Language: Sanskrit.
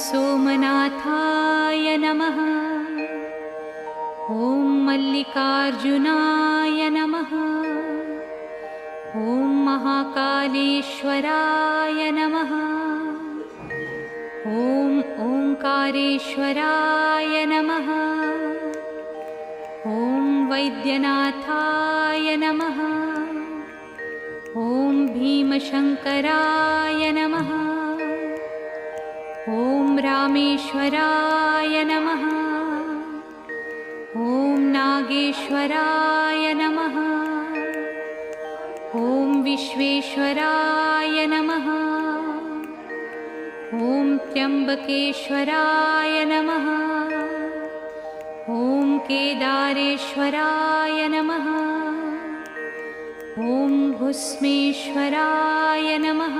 सोमनाथाय नमः। ॐ मल्लिकार्जुनाय नमः। ॐ महाकालेश्वराय नमः। ॐ ओंकारेश्वराय नमः। ॐ वैद्यनाथाय नमः। ॐ भीमशंकराय नमः। ॐ रामेश्वराय नमः। ॐ नागेश्वराय नमः। ॐ विश्वेश्वराय नमः। ॐ त्र्यंबकेश्वराय नमः। ॐ केदारेश्वराय नमः। ॐ भुस्मेश्वराय नमः।